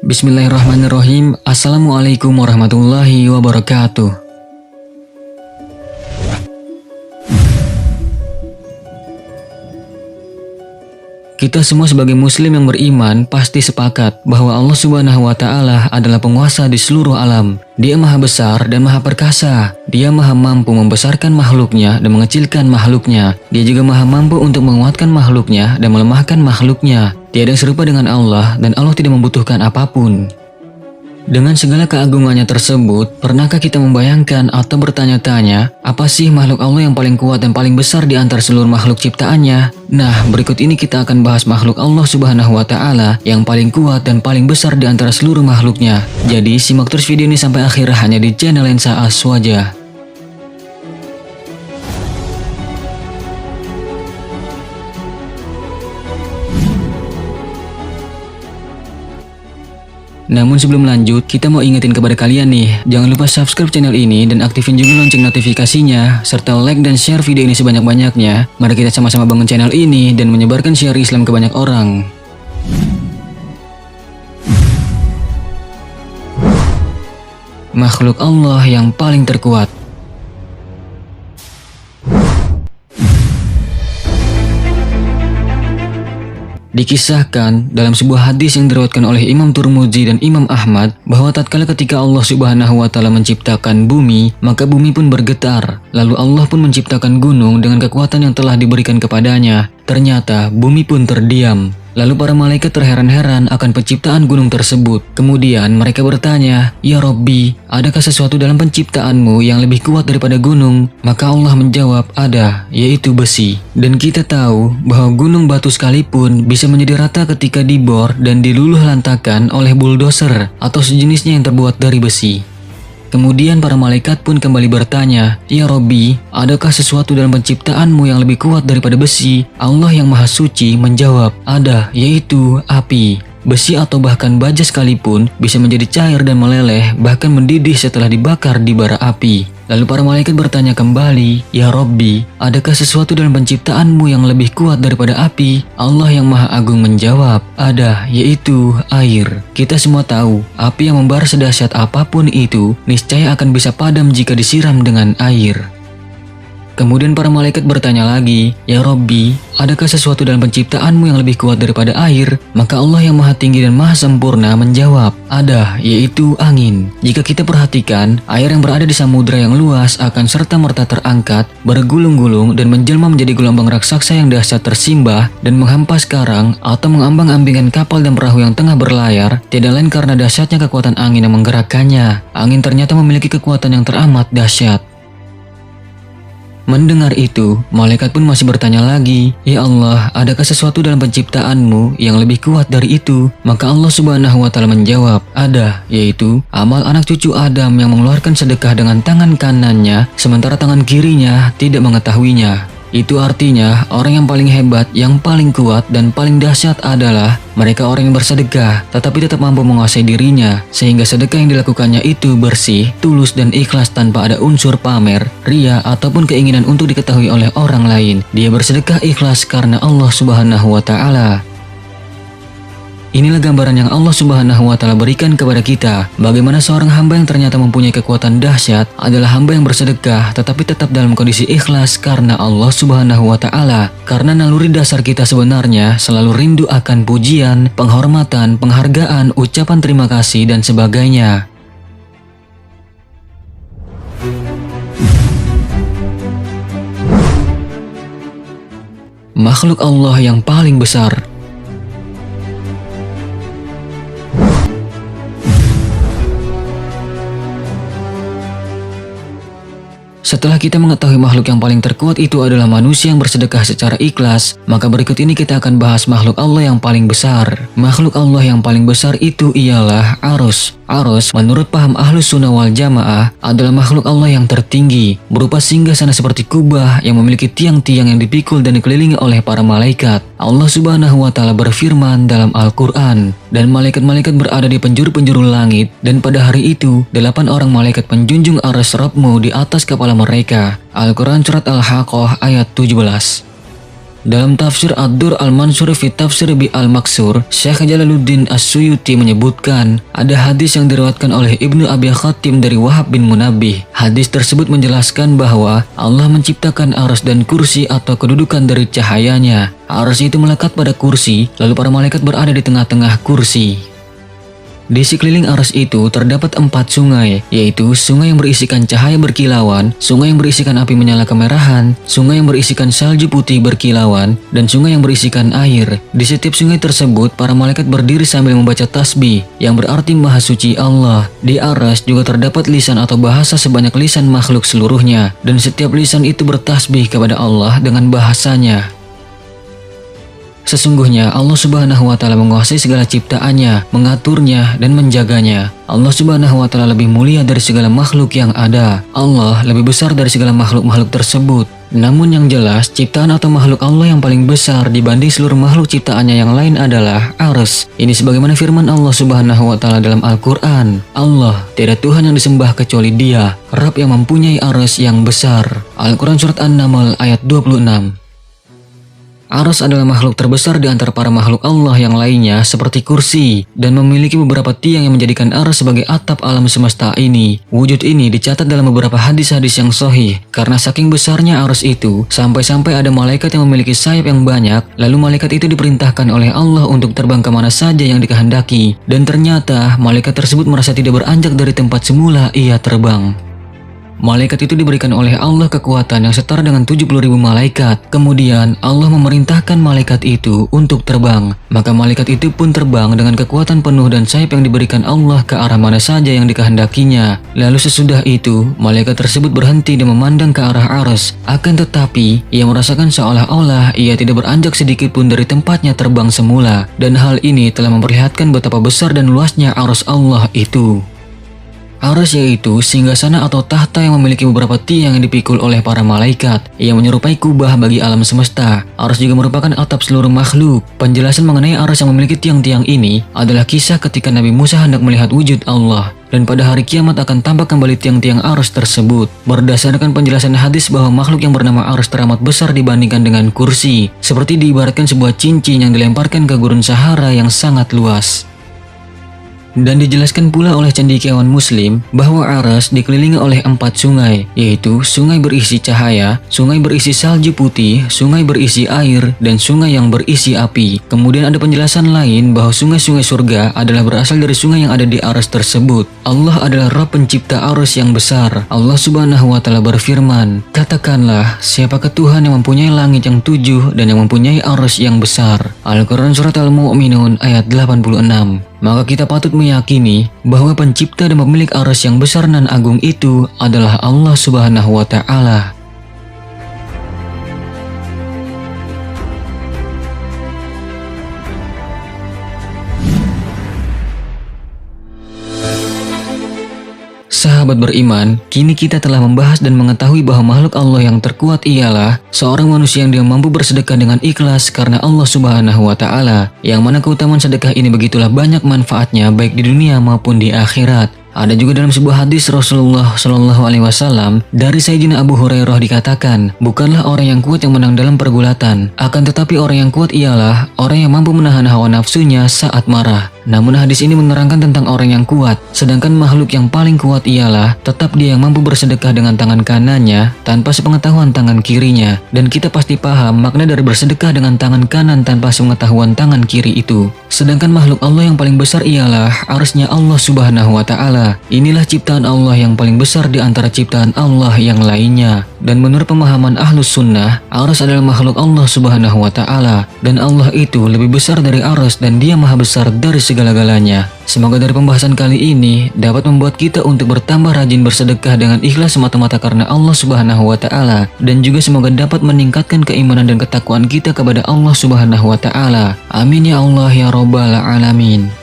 Bismillahirrahmanirrahim. Assalamualaikum warahmatullahi wabarakatuh. Kita semua sebagai muslim yang beriman pasti sepakat bahwa Allah Subhanahu wa Ta'ala adalah penguasa di seluruh alam. Dia maha besar dan maha perkasa. Dia maha mampu membesarkan makhluknya dan mengecilkan makhluknya. Dia juga maha mampu untuk menguatkan makhluknya dan melemahkan makhluknya. Tiada yang serupa dengan Allah dan Allah tidak membutuhkan apapun. Dengan segala keagungannya tersebut, pernahkah kita membayangkan atau bertanya-tanya, apa sih makhluk Allah yang paling kuat dan paling besar di antara seluruh makhluk ciptaannya? Nah, berikut ini kita akan bahas makhluk Allah Subhanahu wa Ta'ala yang paling kuat dan paling besar di antara seluruh makhluknya. Jadi, simak terus video ini sampai akhir hanya di channel Lensa Aswaja. Namun sebelum lanjut, kita mau ingetin kepada kalian nih, jangan lupa subscribe channel ini dan aktifin juga lonceng notifikasinya, serta like dan share video ini sebanyak-banyaknya. Mari kita sama-sama bangun channel ini dan menyebarkan syiar Islam ke banyak orang. Makhluk Allah yang paling terkuat. Dikisahkan dalam sebuah hadis yang diriwayatkan oleh Imam Turmudzi dan Imam Ahmad bahwa tatkala ketika Allah Subhanahu wa Ta'ala menciptakan bumi, maka bumi pun bergetar. Lalu Allah pun menciptakan gunung dengan kekuatan yang telah diberikan kepadanya. Ternyata bumi pun terdiam. Lalu para malaikat terheran-heran akan penciptaan gunung tersebut. Kemudian mereka bertanya, "Ya Rabbi, adakah sesuatu dalam penciptaanmu yang lebih kuat daripada gunung?" Maka Allah menjawab, "Ada, yaitu besi." Dan kita tahu bahwa gunung batu sekalipun bisa menjadi rata ketika dibor dan diluluh lantakan oleh bulldozer atau sejenisnya yang terbuat dari besi. Kemudian para malaikat pun kembali bertanya, "Ya Rabbi, adakah sesuatu dalam penciptaanmu yang lebih kuat daripada besi?" Allah yang maha suci menjawab, "Ada, yaitu api." Besi atau bahkan baja sekalipun bisa menjadi cair dan meleleh, bahkan mendidih setelah dibakar di bara api. Lalu para malaikat bertanya kembali, "Ya Rabbi, adakah sesuatu dalam penciptaanmu yang lebih kuat daripada api?" Allah yang maha agung menjawab, "Ada, yaitu air." Kita semua tahu, api yang membara sedahsyat apapun itu, niscaya akan bisa padam jika disiram dengan air. Kemudian para malaikat bertanya lagi, "Ya Rabbi, adakah sesuatu dalam penciptaanmu yang lebih kuat daripada air?" Maka Allah yang maha tinggi dan maha sempurna menjawab, "Ada, yaitu angin." Jika kita perhatikan, air yang berada di samudra yang luas akan serta-merta terangkat, bergulung-gulung dan menjelma menjadi gelombang raksasa yang dahsyat tersimbah dan menghampas karang atau mengambang-ambingkan kapal dan perahu yang tengah berlayar, tidak lain karena dahsyatnya kekuatan angin yang menggerakkannya. Angin ternyata memiliki kekuatan yang teramat dahsyat. Mendengar itu, malaikat pun masih bertanya lagi, "Ya Allah, adakah sesuatu dalam penciptaanmu yang lebih kuat dari itu?" Maka Allah Subhanahu wa Ta'ala menjawab, "Ada, yaitu amal anak cucu Adam yang mengeluarkan sedekah dengan tangan kanannya, sementara tangan kirinya tidak mengetahuinya." Itu artinya orang yang paling hebat, yang paling kuat dan paling dahsyat adalah mereka orang yang bersedekah tetapi tetap mampu menguasai dirinya, sehingga sedekah yang dilakukannya itu bersih, tulus dan ikhlas tanpa ada unsur pamer, ria ataupun keinginan untuk diketahui oleh orang lain. Dia bersedekah ikhlas karena Allah Subhanahu wa Ta'ala. Inilah gambaran yang Allah Subhanahu wa Ta'ala berikan kepada kita, bagaimana seorang hamba yang ternyata mempunyai kekuatan dahsyat adalah hamba yang bersedekah tetapi tetap dalam kondisi ikhlas karena Allah Subhanahu wa Ta'ala. Karena naluri dasar kita sebenarnya selalu rindu akan pujian, penghormatan, penghargaan, ucapan terima kasih dan sebagainya. Makhluk Allah yang paling besar. Setelah kita mengetahui makhluk yang paling terkuat itu adalah manusia yang bersedekah secara ikhlas, maka berikut ini kita akan bahas makhluk Allah yang paling besar. Makhluk Allah yang paling besar itu ialah Arus. Arus, menurut paham Ahlus Sunnah wal Jamaah, adalah makhluk Allah yang tertinggi, berupa singgasana seperti kubah yang memiliki tiang-tiang yang dipikul dan dikelilingi oleh para malaikat. Allah Subhanahu wa Ta'ala berfirman dalam Al-Quran, "Dan malaikat-malaikat berada di penjuru-penjuru langit, dan pada hari itu 8 orang malaikat penjunjung arsy Rabbmu di atas kepala mereka." Al-Quran Surat Al-Haqqah ayat 17. Dalam tafsir Ad-Dur Al-Mansur fi Tafsir bi Al-Maksur, Syekh Jalaluddin As-Suyuti menyebutkan ada hadis yang diriwayatkan oleh Ibnu Abi Khatim dari Wahab bin Munabbih. Hadis tersebut menjelaskan bahwa Allah menciptakan arsy dan kursi atau kedudukan dari cahayanya. Arsy itu melekat pada kursi, lalu para malaikat berada di tengah-tengah kursi. Di sekeliling arsy itu terdapat 4 sungai, yaitu sungai yang berisikan cahaya berkilauan, sungai yang berisikan api menyala kemerahan, sungai yang berisikan salju putih berkilauan, dan sungai yang berisikan air. Di setiap sungai tersebut, para malaikat berdiri sambil membaca tasbih, yang berarti Maha Suci Allah. Di arsy juga terdapat lisan atau bahasa sebanyak lisan makhluk seluruhnya, dan setiap lisan itu bertasbih kepada Allah dengan bahasanya. Sesungguhnya Allah Subhanahu wa Ta'ala menguasai segala ciptaannya, mengaturnya, dan menjaganya. Allah Subhanahu wa Ta'ala lebih mulia dari segala makhluk yang ada. Allah lebih besar dari segala makhluk-makhluk tersebut. Namun yang jelas, ciptaan atau makhluk Allah yang paling besar dibanding seluruh makhluk ciptaannya yang lain adalah arsy. Ini sebagaimana firman Allah Subhanahu wa Ta'ala dalam Al-Quran. Allah, tiada Tuhan yang disembah kecuali Dia, Rabb yang mempunyai arsy yang besar. Al-Quran Surat An-Naml ayat 26. Arsy adalah makhluk terbesar di antara para makhluk Allah yang lainnya seperti kursi dan memiliki beberapa tiang yang menjadikan arsy sebagai atap alam semesta ini. Wujud ini dicatat dalam beberapa hadis-hadis yang sahih karena saking besarnya arsy itu sampai-sampai ada malaikat yang memiliki sayap yang banyak, lalu malaikat itu diperintahkan oleh Allah untuk terbang kemana saja yang dikehendaki, dan ternyata malaikat tersebut merasa tidak beranjak dari tempat semula ia terbang. Malaikat itu diberikan oleh Allah kekuatan yang setara dengan 70.000 malaikat. Kemudian Allah memerintahkan malaikat itu untuk terbang. Maka malaikat itu pun terbang dengan kekuatan penuh dan sayap yang diberikan Allah ke arah mana saja yang dikehendakinya. Lalu sesudah itu, malaikat tersebut berhenti dan memandang ke arah arsy. Akan tetapi, ia merasakan seolah-olah ia tidak beranjak sedikit pun dari tempatnya terbang semula. Dan hal ini telah memperlihatkan betapa besar dan luasnya arsy Allah itu. Arsy yaitu singgasana atau tahta yang memiliki beberapa tiang yang dipikul oleh para malaikat yang menyerupai kubah bagi alam semesta. Arsy juga merupakan atap seluruh makhluk. Penjelasan mengenai arsy yang memiliki tiang-tiang ini adalah kisah ketika Nabi Musa hendak melihat wujud Allah. Dan pada hari kiamat akan tampak kembali tiang-tiang arsy tersebut. Berdasarkan penjelasan hadis bahwa makhluk yang bernama arsy teramat besar dibandingkan dengan kursi, seperti diibaratkan sebuah cincin yang dilemparkan ke gurun Sahara yang sangat luas. Dan dijelaskan pula oleh cendekiawan Muslim bahwa arsy dikelilingi oleh 4 sungai, yaitu sungai berisi cahaya, sungai berisi salju putih, sungai berisi air, dan sungai yang berisi api. Kemudian ada penjelasan lain bahwa sungai-sungai surga adalah berasal dari sungai yang ada di arsy tersebut. Allah adalah Rabb pencipta arsy yang besar. Allah Subhanahu wa Ta'ala berfirman, "Katakanlah, siapakah Tuhan yang mempunyai langit yang 7 dan yang mempunyai arsy yang besar?" Al-Quran Surat Al-Mu'minun ayat 86. Maka kita patut meyakini bahwa pencipta dan pemilik arsy yang besar dan agung itu adalah Allah Subhanahu wa Ta'ala. Sahabat beriman, kini kita telah membahas dan mengetahui bahwa makhluk Allah yang terkuat ialah seorang manusia yang dia mampu bersedekah dengan ikhlas karena Allah Subhanahu wa Ta'ala, yang mana keutamaan sedekah ini begitulah banyak manfaatnya baik di dunia maupun di akhirat. Ada juga dalam sebuah hadis Rasulullah Shallallahu Alaihi Wasallam dari Sayyidina Abu Hurairah dikatakan, bukanlah orang yang kuat yang menang dalam pergulatan, akan tetapi orang yang kuat ialah orang yang mampu menahan hawa nafsunya saat marah. Namun hadis ini menerangkan tentang orang yang kuat, sedangkan makhluk yang paling kuat ialah tetap dia yang mampu bersedekah dengan tangan kanannya tanpa sepengetahuan tangan kirinya. Dan kita pasti paham makna dari bersedekah dengan tangan kanan tanpa sepengetahuan tangan kiri itu. Sedangkan makhluk Allah yang paling besar ialah arsy-Nya Allah Subhanahu wa Ta'ala. Inilah ciptaan Allah yang paling besar di antara ciptaan Allah yang lainnya. Dan menurut pemahaman Ahlus Sunnah, arsy adalah makhluk Allah Subhanahu wa Ta'ala, dan Allah itu lebih besar dari arsy dan Dia maha besar dari segala-galanya. Semoga dari pembahasan kali ini dapat membuat kita untuk bertambah rajin bersedekah dengan ikhlas semata-mata karena Allah Subhanahu wa Ta'ala, dan juga semoga dapat meningkatkan keimanan dan ketakwaan kita kepada Allah Subhanahu wa Ta'ala. Amin ya Allah ya Rabbal Alamin.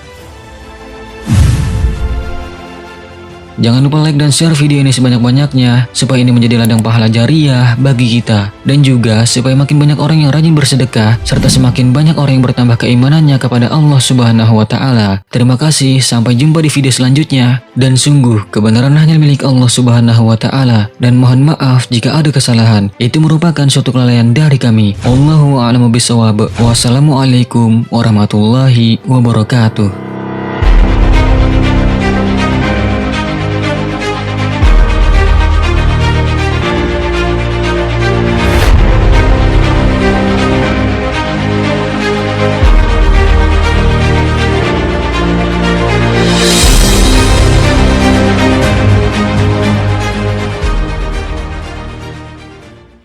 Jangan lupa like dan share video ini sebanyak-banyaknya supaya ini menjadi ladang pahala jariah bagi kita. Dan juga supaya makin banyak orang yang rajin bersedekah serta semakin banyak orang yang bertambah keimanannya kepada Allah Subhanahu wa taala. Terima kasih, sampai jumpa di video selanjutnya. Dan sungguh kebenaran hanya milik Allah Subhanahu wa taala, dan mohon maaf jika ada kesalahan. Itu merupakan suatu kelalaian dari kami. Wallahu a'lamu bishawab. Wassalamualaikum warahmatullahi wabarakatuh.